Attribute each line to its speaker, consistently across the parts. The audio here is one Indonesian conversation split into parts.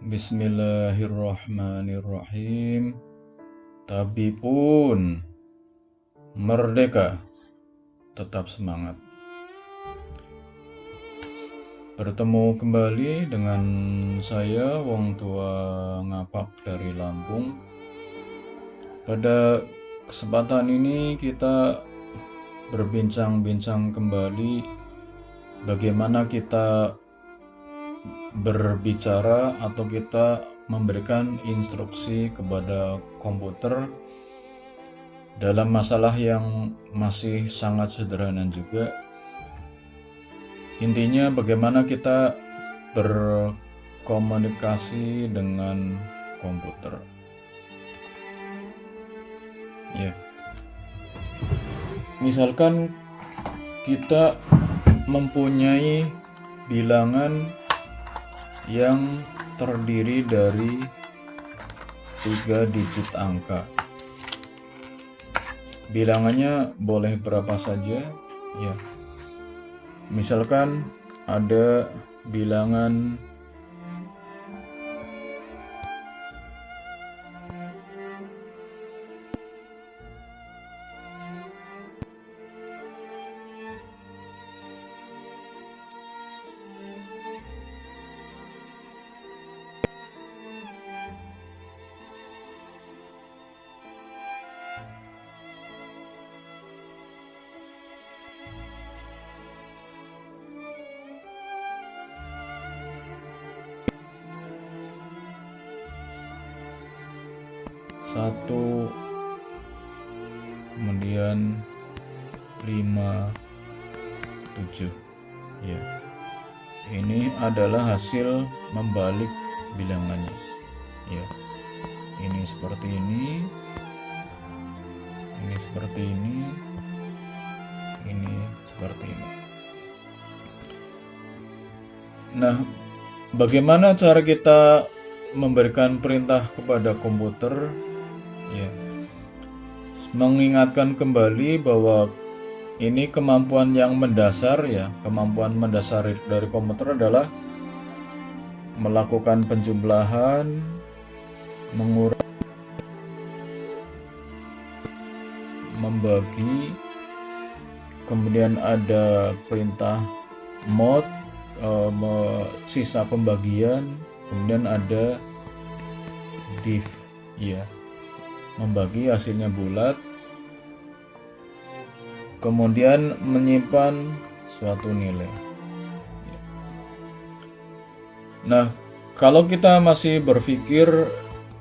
Speaker 1: Bismillahirrahmanirrahim. Tapi pun merdeka, tetap semangat. Bertemu kembali dengan saya, Wong Tua Ngapak dari Lampung. Pada kesempatan ini kita berbincang-bincang kembali bagaimana kita berbicara atau kita memberikan instruksi kepada komputer dalam masalah yang masih sangat sederhana juga. Intinya bagaimana kita berkomunikasi dengan komputer. Ya. Misalkan kita mempunyai bilangan yang terdiri dari 3 digit angka. Bilangannya boleh berapa saja, ya. Misalkan ada bilangan satu, kemudian 5, 7. Ya. Ini adalah hasil membalik bilangannya. Ya. Ini seperti ini. Ini seperti ini. Ini seperti ini. Nah, bagaimana cara kita memberikan perintah kepada komputer? Ya. Mengingatkan kembali bahwa ini kemampuan yang mendasar, ya. Kemampuan mendasar dari komputer adalah melakukan penjumlahan, mengurangi, membagi, kemudian ada perintah mod, sisa pembagian, kemudian ada div, ya. Membagi hasilnya bulat, kemudian menyimpan suatu nilai. Nah, kalau kita masih berpikir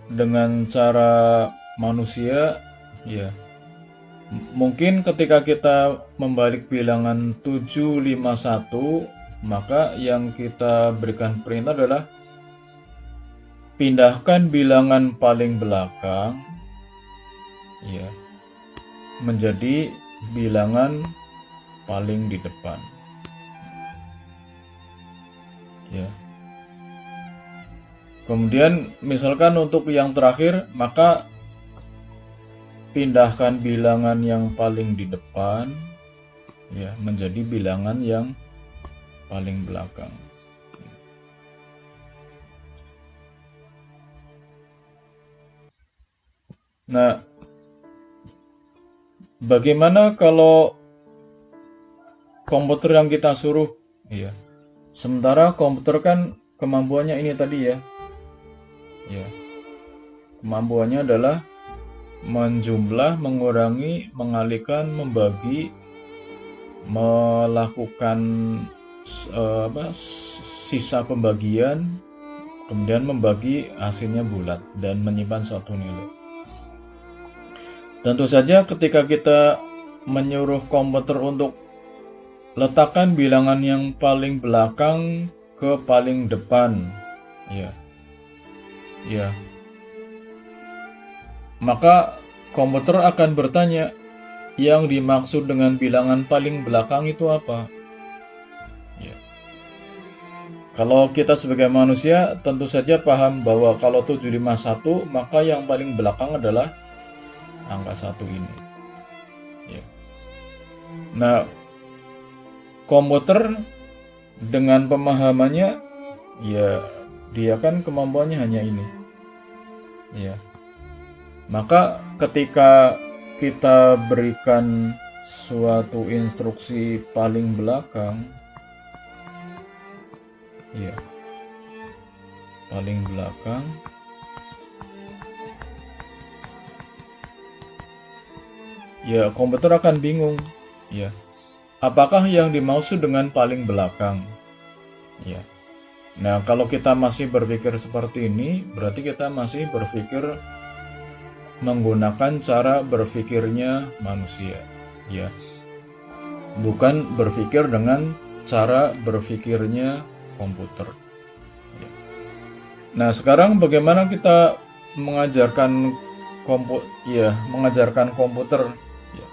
Speaker 1: dengan cara manusia, ya, mungkin ketika kita membalik bilangan 751, maka yang kita berikan perintah adalah pindahkan bilangan paling belakang, ya, menjadi bilangan paling di depan. Ya. Kemudian misalkan untuk yang terakhir, maka pindahkan bilangan yang paling di depan, ya, menjadi bilangan yang paling belakang. Nah, bagaimana kalau komputer yang kita suruh, ya, sementara komputer kan kemampuannya ini tadi, ya, ya, kemampuannya adalah menjumlah, mengurangi, mengalihkan, membagi, melakukan sisa pembagian, kemudian membagi hasilnya bulat dan menyimpan suatu nilai. Tentu saja ketika kita menyuruh komputer untuk letakkan bilangan yang paling belakang ke paling depan, ya, ya, maka komputer akan bertanya, yang dimaksud dengan bilangan paling belakang itu apa? Ya. Kalau kita sebagai manusia tentu saja paham bahwa kalau 751, maka yang paling belakang adalah angka 1 ini. Ya. Nah, komputer dengan pemahamannya, ya, Dia kan kemampuannya hanya ini. Ya. Maka ketika kita berikan suatu instruksi paling belakang, ya, paling belakang, ya komputer akan bingung, ya. Apakah yang dimaksud dengan paling belakang? Ya. Nah, kalau kita masih berpikir seperti ini, berarti kita masih berpikir menggunakan cara berpikirnya manusia, ya. Bukan berpikir dengan cara berpikirnya komputer. Ya. Nah, sekarang bagaimana kita mengajarkan mengajarkan komputer? Ya.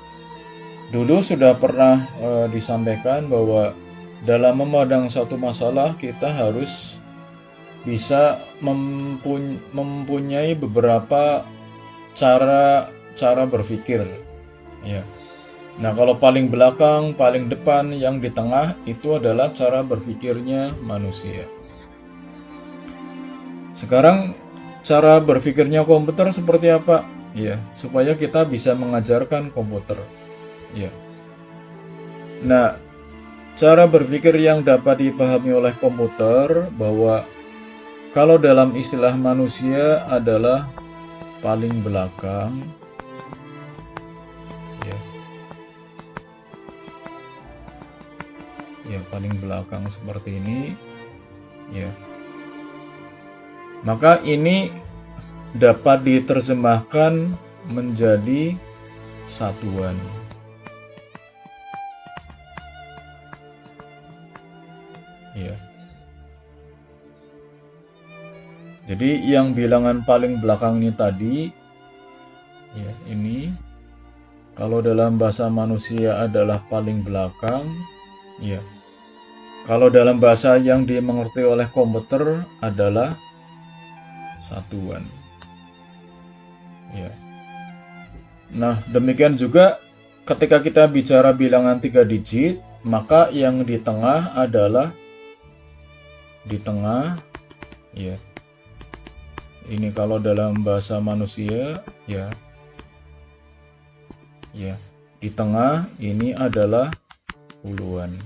Speaker 1: Dulu sudah pernah disampaikan bahwa dalam memandang satu masalah kita harus bisa mempunyai beberapa cara berpikir, ya. Nah, kalau paling belakang, paling depan, yang di tengah itu adalah cara berpikirnya manusia. Sekarang cara berpikirnya komputer seperti apa? Ya, supaya kita bisa mengajarkan komputer. Ya. Nah, cara berpikir yang dapat dipahami oleh komputer bahwa kalau dalam istilah manusia adalah paling belakang, ya, ya paling belakang seperti ini, ya. Maka ini dapat diterjemahkan menjadi satuan. Ya. Jadi yang bilangan paling belakang ini tadi, ya, ini kalau dalam bahasa manusia adalah paling belakang, ya. Kalau dalam bahasa yang dimengerti oleh komputer adalah satuan. Ya. Nah, demikian juga ketika kita bicara bilangan 3 digit, maka yang di tengah adalah di tengah, ya. Ini kalau dalam bahasa manusia, ya. Ya. Di tengah ini adalah puluhan.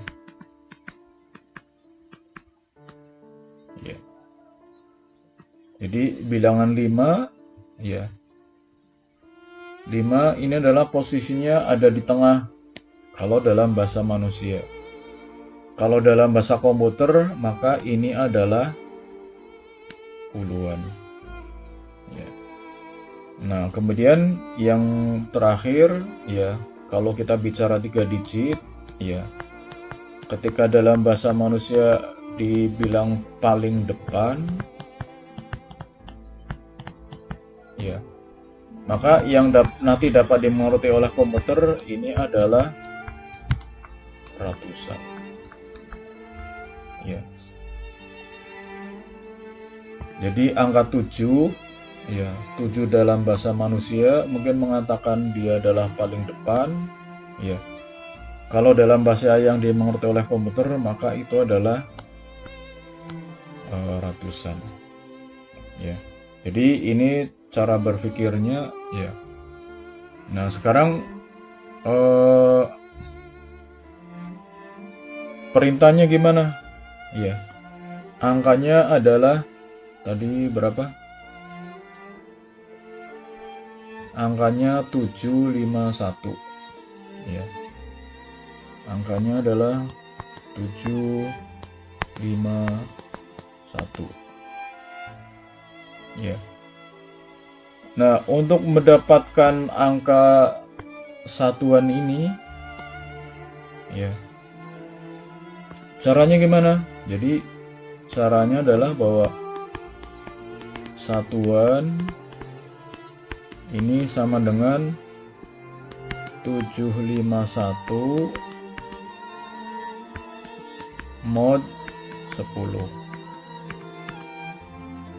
Speaker 1: Ya. Jadi bilangan 5, ya. 5 ini adalah posisinya ada di tengah kalau dalam bahasa manusia. Kalau dalam bahasa komputer, maka ini adalah puluhan. Ya. Nah, kemudian yang terakhir, ya, kalau kita bicara 3 digit, ya, ketika dalam bahasa manusia dibilang paling depan, ya, maka yang nanti dapat dimengerti oleh komputer ini adalah ratusan. Ya. Jadi angka 7, ya, 7 dalam bahasa manusia mungkin mengatakan dia adalah paling depan, ya. Kalau dalam bahasa yang dimengerti oleh komputer maka itu adalah ratusan. Ya. Jadi ini cara berpikirnya, ya. Nah, sekarang perintahnya gimana? Ya. Angkanya adalah tadi berapa? Angkanya 751. Ya. Angkanya adalah 751. Ya. Nah, untuk mendapatkan angka satuan ini, ya, caranya gimana? Jadi caranya adalah bahwa satuan ini sama dengan 751 mod 10.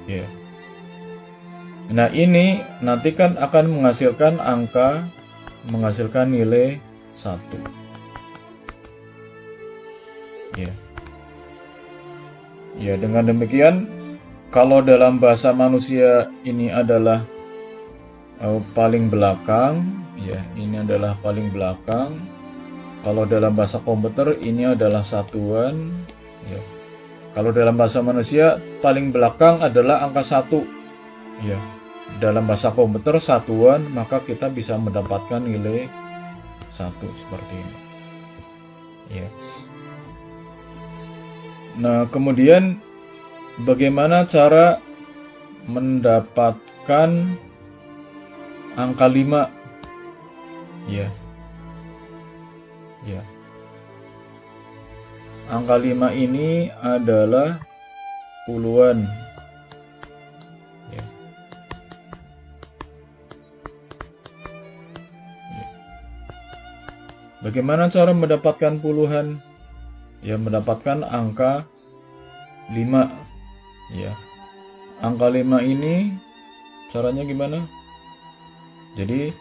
Speaker 1: Ya. Nah, ini nanti kan akan menghasilkan menghasilkan nilai 1. Ya. Ya, dengan demikian Kalau dalam bahasa manusia ini adalah paling belakang, ya, ini adalah paling belakang. Kalau dalam bahasa komputer ini adalah satuan, ya. Kalau dalam bahasa manusia paling belakang adalah angka 1, ya. Dalam bahasa komputer satuan, maka kita bisa mendapatkan nilai 1 seperti ini, ya. Nah, kemudian bagaimana cara mendapatkan angka 5? Ya. Ya. Angka 5 ini adalah puluhan. Ya. Ya. Bagaimana cara mendapatkan puluhan? Ya, mendapatkan angka 5. Ya. Angka 5 ini caranya gimana? Jadi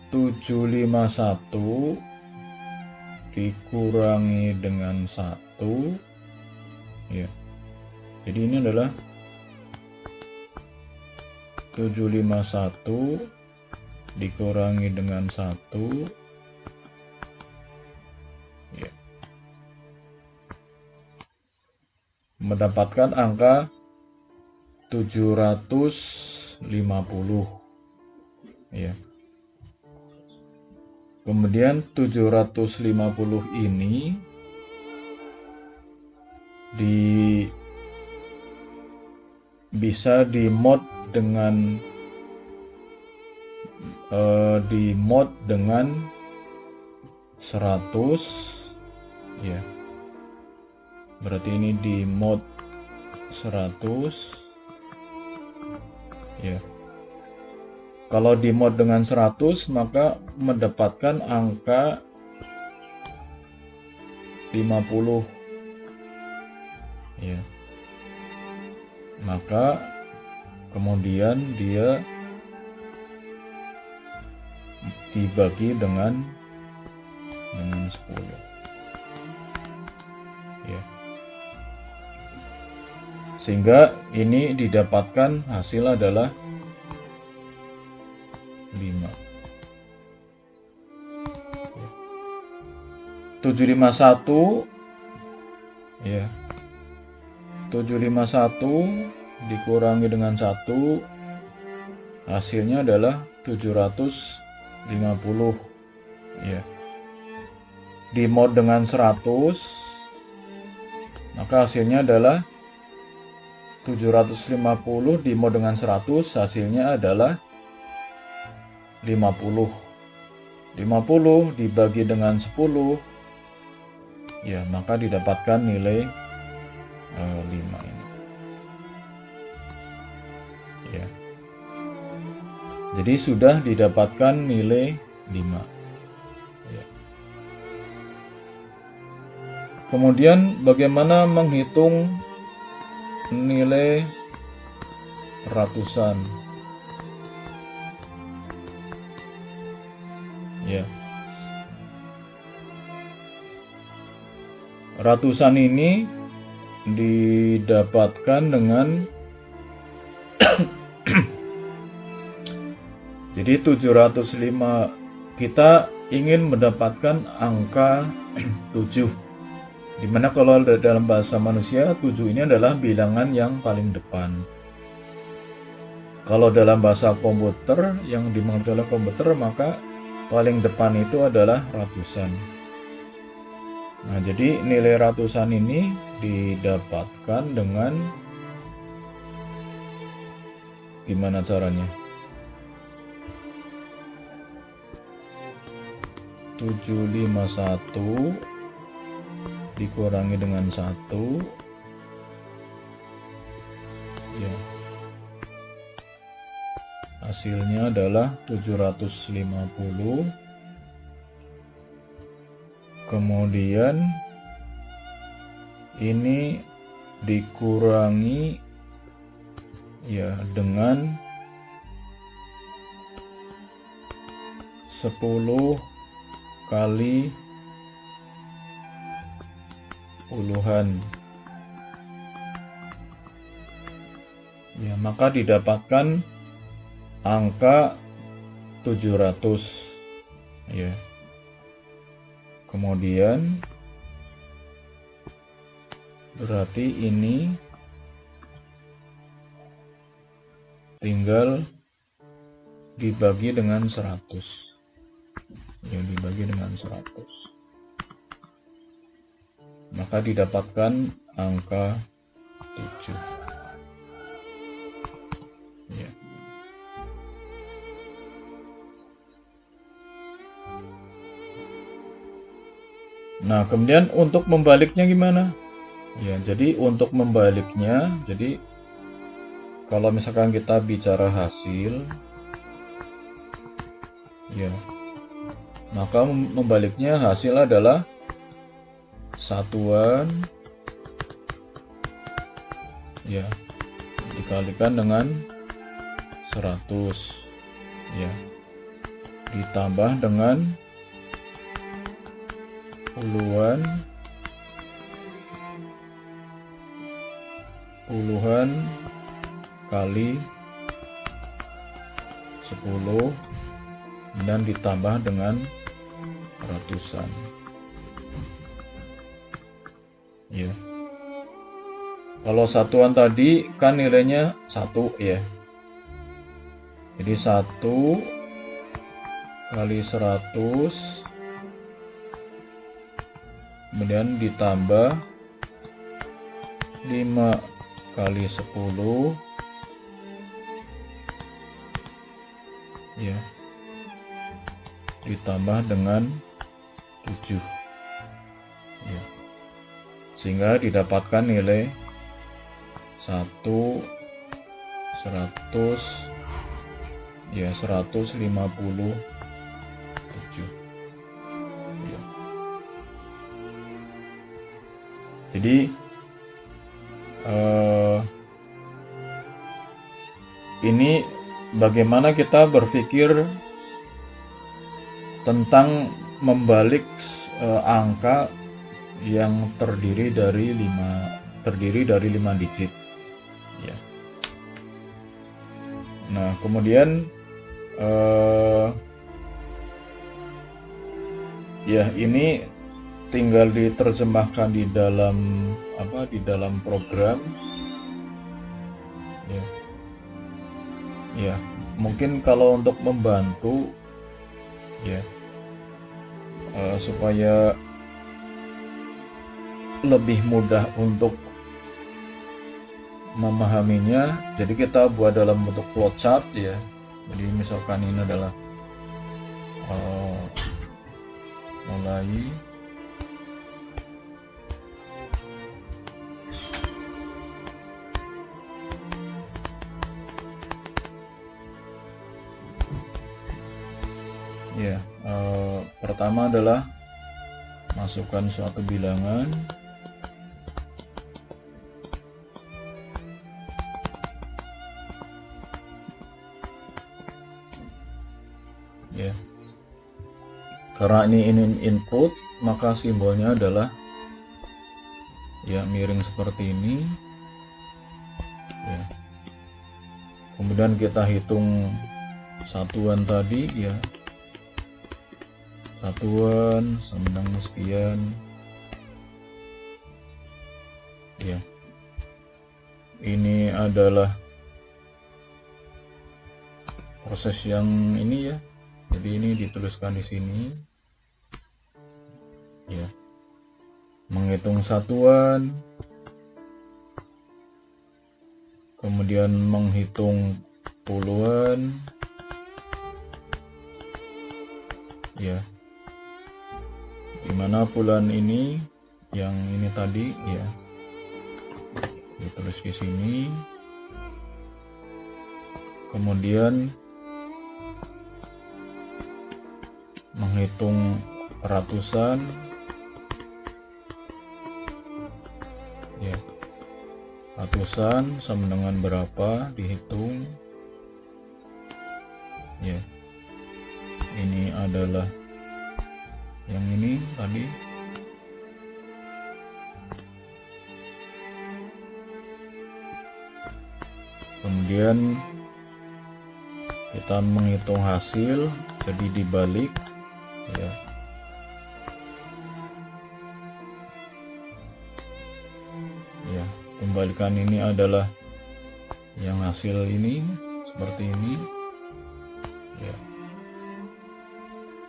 Speaker 1: 751 dikurangi dengan 1, ya. Jadi ini adalah 751 dikurangi dengan 1, ya. Mendapatkan angka 750, ya. Kemudian 750 ini bisa dimod dengan 100, ya. Berarti ini dimod 100, ya. Kalau dimod dengan 100 maka mendapatkan angka 50, ya. Maka kemudian dia dibagi dengan 10, ya. Sehingga ini didapatkan hasil adalah 5. 751, ya. 751 dikurangi dengan 1, hasilnya adalah 750, ya. Dimod dengan 100, maka hasilnya adalah 750 dimod dengan 100, hasilnya adalah 50. 50 dibagi dengan 10, ya, maka didapatkan nilai 5 ini, ya. Jadi sudah didapatkan nilai 5, ya. Kemudian bagaimana menghitung nilai ratusan? Ya. Ratusan ini didapatkan dengan jadi 705, kita ingin mendapatkan angka 7, dimana kalau dalam bahasa manusia 7 ini adalah bilangan yang paling depan. Kalau dalam bahasa komputer yang dimengerti oleh komputer, maka paling depan itu adalah ratusan. Nah, jadi nilai ratusan ini didapatkan dengan gimana caranya? 751 dikurangi dengan 1, ya. Hasilnya adalah 750. Kemudian ini dikurangi, ya, dengan 10 kali puluhan, Ya, maka didapatkan angka 700. Ya. Kemudian berarti ini tinggal dibagi dengan 100. Ya, dibagi dengan 100. Maka didapatkan angka 7. Ya. Nah, kemudian untuk membaliknya gimana? Ya, jadi untuk membaliknya, jadi kalau misalkan kita bicara hasil, ya, maka membaliknya hasil adalah satuan, ya, dikalikan dengan 100, ya, ditambah dengan puluhan kali 10 dan ditambah dengan ratusan. Ya. Kalau satuan tadi kan nilainya 1 ya. Jadi 1 kali 100 kemudian ditambah 5 kali 10 ya, ditambah dengan 7 ya, sehingga didapatkan nilai 100 ya, 157 ya. Jadi ini bagaimana kita berpikir tentang membalik angka yang terdiri dari 5 digit ya. Nah, kemudian ya, ini tinggal diterjemahkan di dalam program ya. Ya, mungkin kalau untuk membantu ya, supaya lebih mudah untuk memahaminya, jadi kita buat dalam bentuk flowchart ya. Jadi misalkan ini adalah mulai ya, pertama adalah masukkan suatu bilangan ya. Karena ini input, maka simbolnya adalah ya miring seperti ini ya. Kemudian kita hitung satuan tadi ya, satuan sama dengan sekian ya. Ini adalah proses yang ini ya. Jadi ini dituliskan di sini ya. Menghitung satuan, kemudian menghitung puluhan ya, dimana puluhan ini yang ini tadi ya ditulis di sini, kemudian menghitung ratusan ya, ratusan sama dengan berapa dihitung ya. Ini adalah yang ini tadi Kemudian kita menghitung hasil, jadi dibalik ya. Ya, kembalikan ini adalah yang hasil ini seperti ini ya.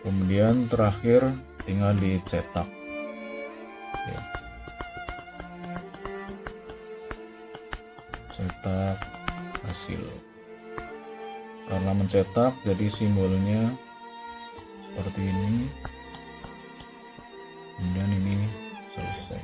Speaker 1: Kemudian terakhir tinggal dicetak ya. Cetak hasil. Karena mencetak jadi simbolnya seperti ini. Kemudian ini selesai.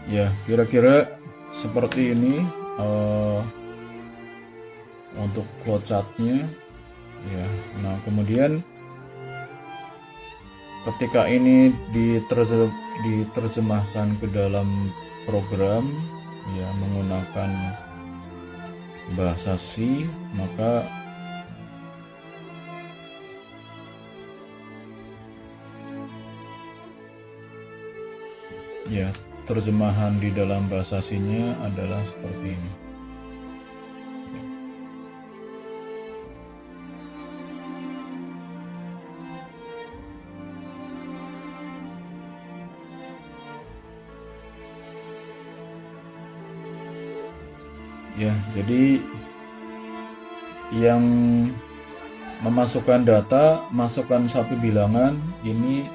Speaker 1: Ya, kira-kira seperti ini untuk flowchartnya ya. Nah, kemudian ketika ini diterjemahkan ke dalam program ya menggunakan bahasa C, maka ya terjemahan di dalam bahasa C-nya adalah seperti ini. Ya, jadi yang memasukkan data, masukkan satu bilangan ini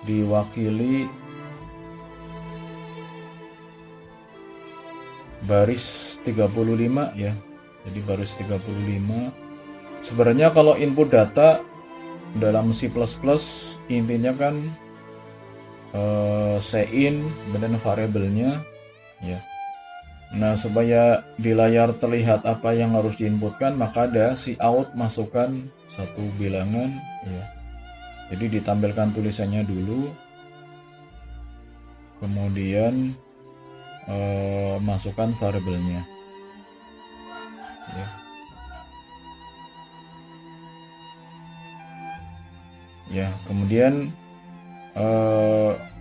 Speaker 1: diwakili baris 35 ya. Jadi baris 35. Sebenarnya kalau input data dalam C++ intinya kan Cin dan variabelnya ya. Nah, supaya di layar terlihat apa yang harus diinputkan, maka ada cout masukkan satu bilangan ya. Jadi ditampilkan tulisannya dulu, kemudian masukkan variabelnya ya. Ya, kemudian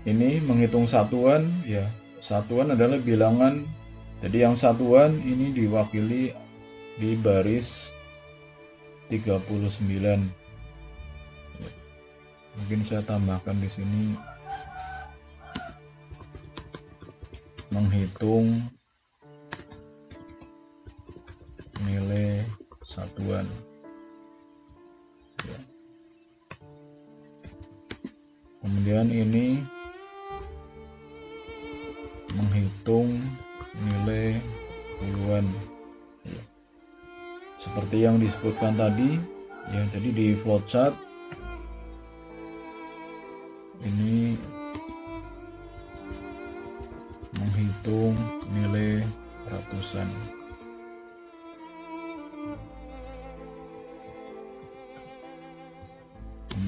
Speaker 1: ini menghitung satuan ya. Satuan adalah bilangan. Jadi yang satuan ini diwakili di baris 39. Ya. Mungkin saya tambahkan di sini menghitung nilai satuan. Ya. Kemudian ini menghitung nilai puluhan ya. Seperti yang disebutkan tadi ya. Jadi di flowchart ini menghitung nilai ratusan.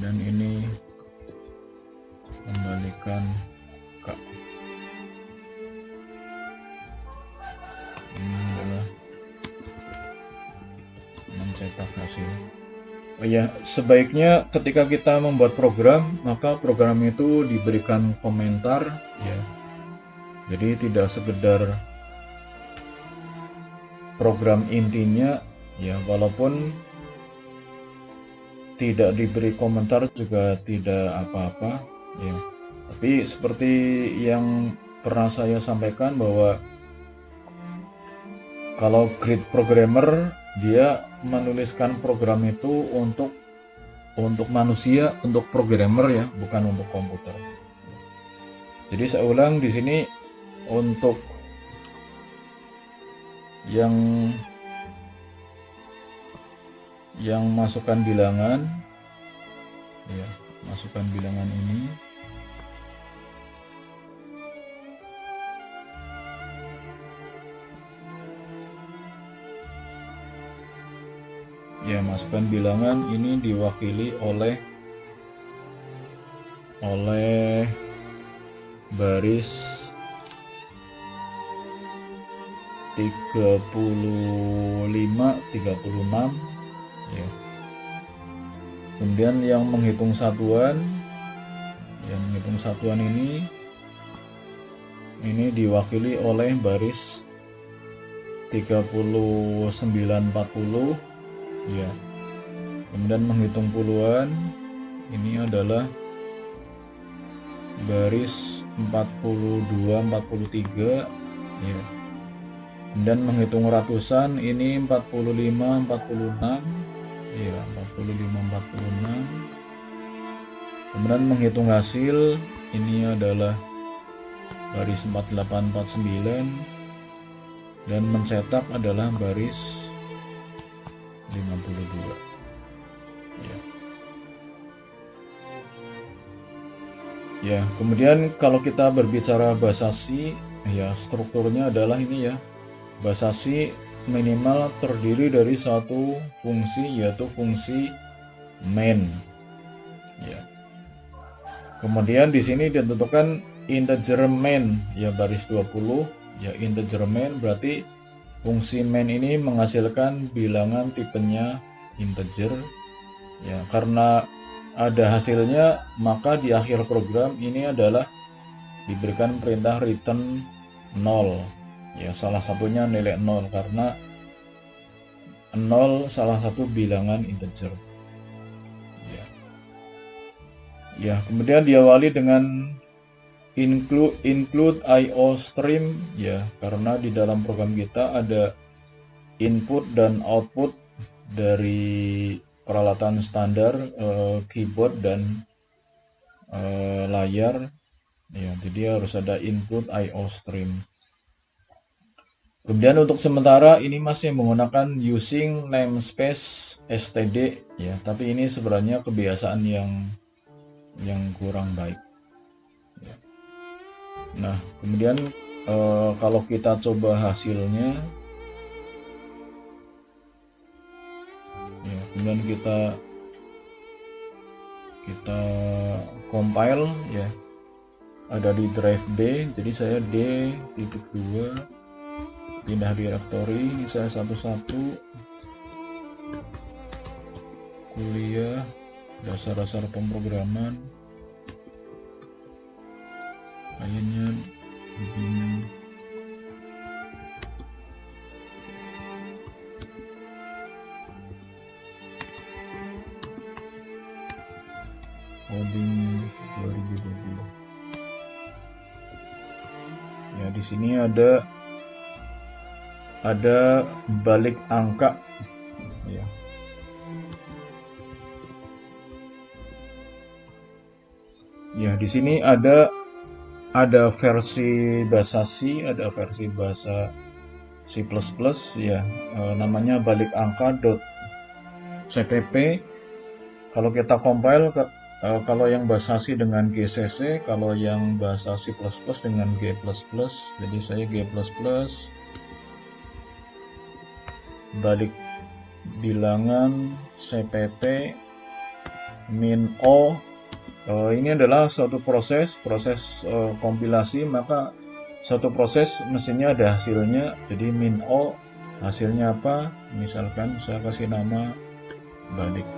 Speaker 1: Dan ini kembalikan K. Ini adalah mencetak hasil. Oh ya, sebaiknya ketika kita membuat program, maka program itu diberikan komentar ya. Jadi tidak sekedar program intinya ya, walaupun tidak diberi komentar juga tidak apa-apa ya. Tapi seperti yang pernah saya sampaikan bahwa kalau grid programmer dia menuliskan program itu untuk manusia, untuk programmer ya, bukan untuk komputer. Jadi saya ulang di sini untuk yang masukkan bilangan ya, masukkan bilangan ini ya, masukkan bilangan ini diwakili oleh baris 35, 36 ya. Kemudian yang menghitung satuan, ini diwakili oleh baris 39, 40 ya. Kemudian menghitung puluhan, ini adalah baris 42, 43 ya. Kemudian menghitung ratusan, ini 45, 46 ya, 45, 46. Kemudian menghitung hasil, ini adalah baris 48, 49, dan mencetak adalah baris 52 ya. Ya, kemudian kalau kita berbicara bahasa C, ya strukturnya adalah ini ya. Bahasa C minimal terdiri dari satu fungsi, yaitu fungsi main. Ya. Kemudian di sini ditentukan integer main, ya baris 20, ya integer main berarti fungsi main ini menghasilkan bilangan tipenya integer. Ya, karena ada hasilnya, maka di akhir program ini adalah diberikan perintah return 0. Ya, salah satunya nilai 0 karena 0 salah satu bilangan integer. Ya, kemudian diawali dengan include IO stream ya, karena di dalam program kita ada input dan output dari peralatan standar, keyboard dan layar ya, jadi harus ada input IO stream. Kemudian untuk sementara ini masih menggunakan using namespace std ya, tapi ini sebenarnya kebiasaan yang kurang baik ya. Nah, kemudian kalau kita coba hasilnya ya, kemudian kita compile ya, ada di drive D, jadi saya D.2 pindah directory, ini saya 11 kuliah dasar-dasar pemrograman, akhirnya begini. Coding 2020. Ya, di sini ada balik angka ya. Ya, di sini ada versi bahasa C, ada versi bahasa C++ ya, namanya balik angka .cpp. Kalau kita compile kalau yang bahasa C dengan GCC, kalau yang bahasa C++ dengan G++. Jadi saya G++ balik bilangan cpp min o. Ini adalah suatu proses kompilasi, maka suatu proses mesinnya ada hasilnya, jadi min o hasilnya apa, misalkan saya kasih nama balik.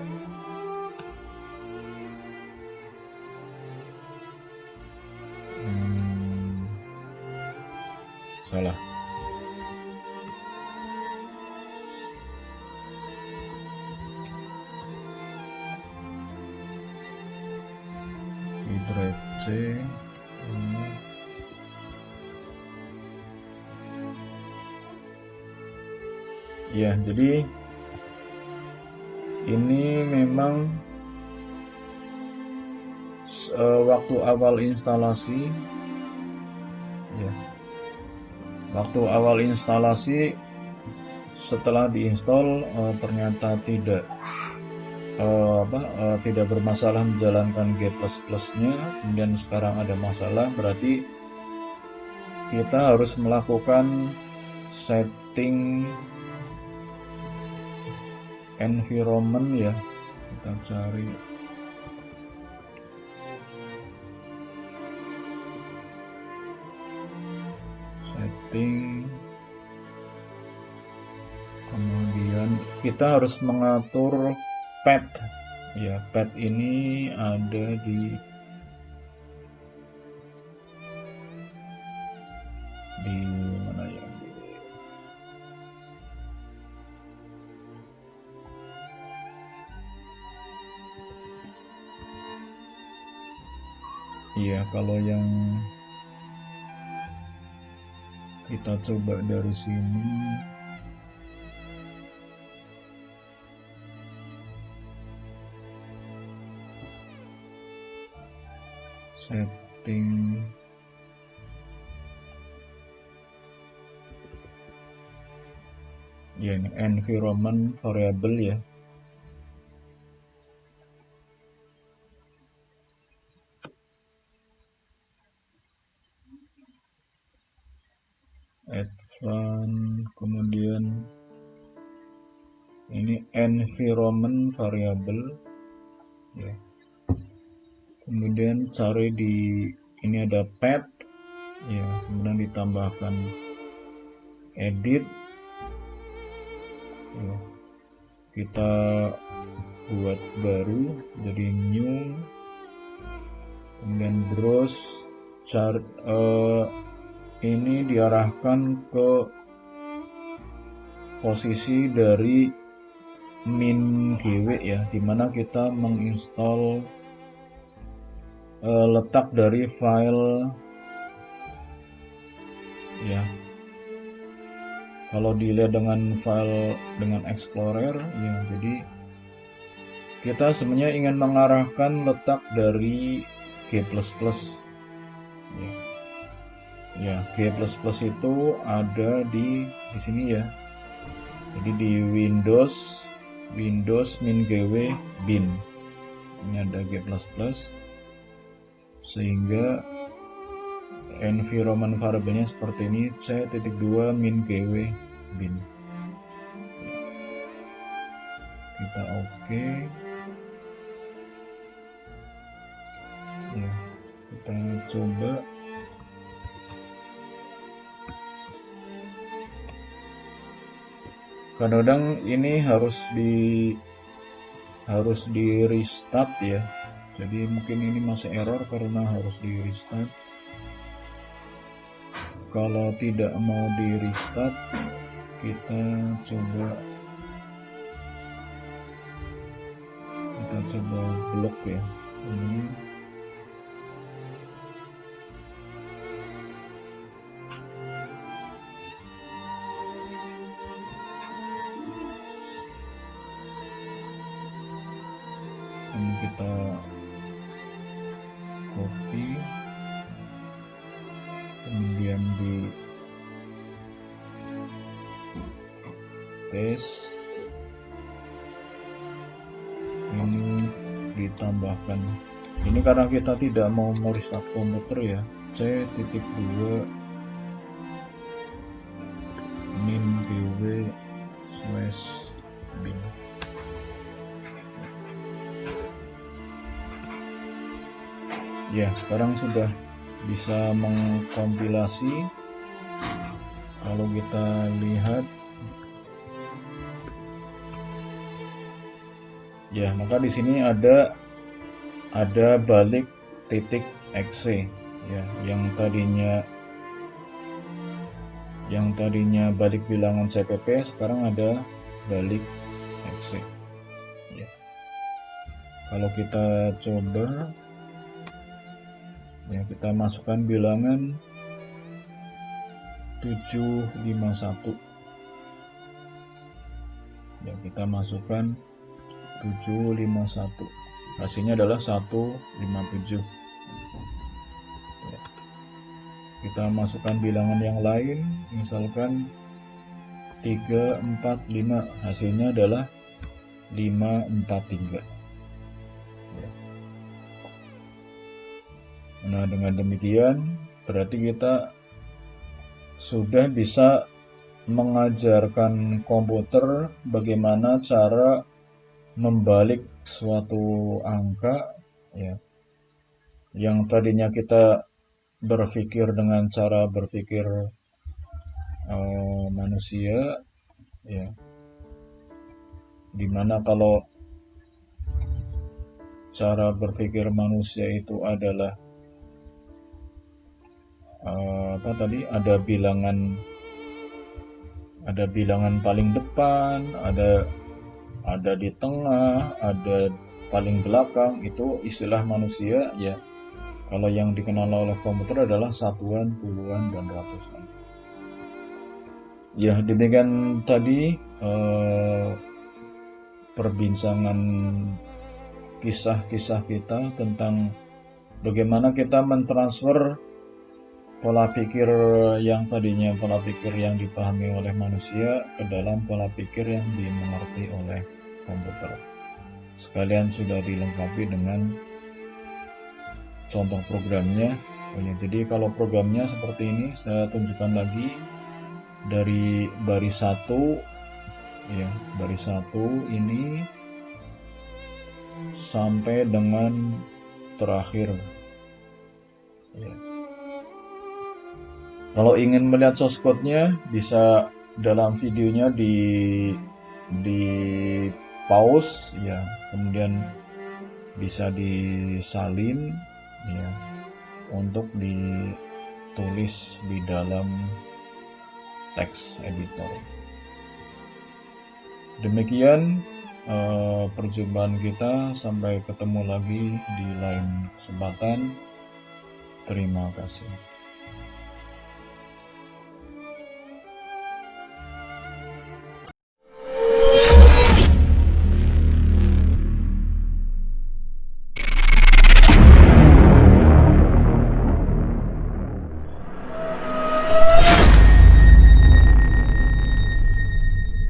Speaker 1: Salah. Drive C ya, jadi ini memang waktu awal instalasi ya, waktu awal instalasi setelah diinstal ternyata tidak bermasalah menjalankan G++ nya, kemudian sekarang ada masalah, berarti kita harus melakukan setting environment ya. Kita cari setting kita harus mengatur path. Ya, path ini ada di mana ya? Iya, kalau yang kita coba dari sini, setting ya, ini environment variable ya. Advanced, kemudian ini environment variable ya. Kemudian cari di ini ada path ya, kemudian ditambahkan edit ya. Kita buat baru jadi new, kemudian browse, chart ini diarahkan ke posisi dari min GW ya, dimana kita menginstal letak dari file ya. Kalau dilihat dengan file dengan Explorer ya, jadi kita sebenarnya ingin mengarahkan letak dari G++ ya. Ya, G++ itu ada di sini ya. Jadi di Windows min GW bin. Ini ada G++, sehingga environment variabelnya seperti ini, C.2 min GW bin. Kita oke. Ya, kita coba. Kadang-kadang ini harus di restart ya. Jadi mungkin ini masih error karena harus di restart. Kalau tidak mau di restart, kita coba blok ya. Ini kita copy, kemudian di paste, ini ditambahkan. Ini karena kita tidak mau restart komputer ya, C.2 min GW / bin. Ya, sekarang sudah bisa mengkompilasi. Kalau kita lihat ya, maka di sini ada balik titik exe ya, yang tadinya balik bilangan CPP sekarang ada balik exe ya. Kalau kita coba ya, kita masukkan bilangan 751 ya, kita masukkan 751, hasilnya adalah 157 ya. Kita masukkan bilangan yang lain, misalkan 345, hasilnya adalah 543 ya. Nah, dengan demikian berarti kita sudah bisa mengajarkan komputer bagaimana cara membalik suatu angka ya, yang tadinya kita berpikir dengan cara berpikir manusia ya, Dimana kalau cara berpikir manusia itu adalah ada bilangan paling depan, ada di tengah, ada paling belakang. Itu istilah manusia ya. Kalau yang dikenal oleh komputer adalah satuan, puluhan, dan ratusan. Ya, demikian tadi perbincangan kisah-kisah kita tentang bagaimana kita mentransfer pola pikir yang tadinya pola pikir yang dipahami oleh manusia ke dalam pola pikir yang dimengerti oleh komputer. Sekalian sudah dilengkapi dengan contoh programnya. Jadi kalau programnya seperti ini, saya tunjukkan lagi dari baris 1 ya, baris 1 ini sampai dengan terakhir ya. Kalau ingin melihat source code-nya, bisa dalam videonya di pause ya, kemudian bisa disalin ya untuk ditulis di dalam text editor. Demikian perjumpaan kita, sampai ketemu lagi di lain kesempatan. Terima kasih.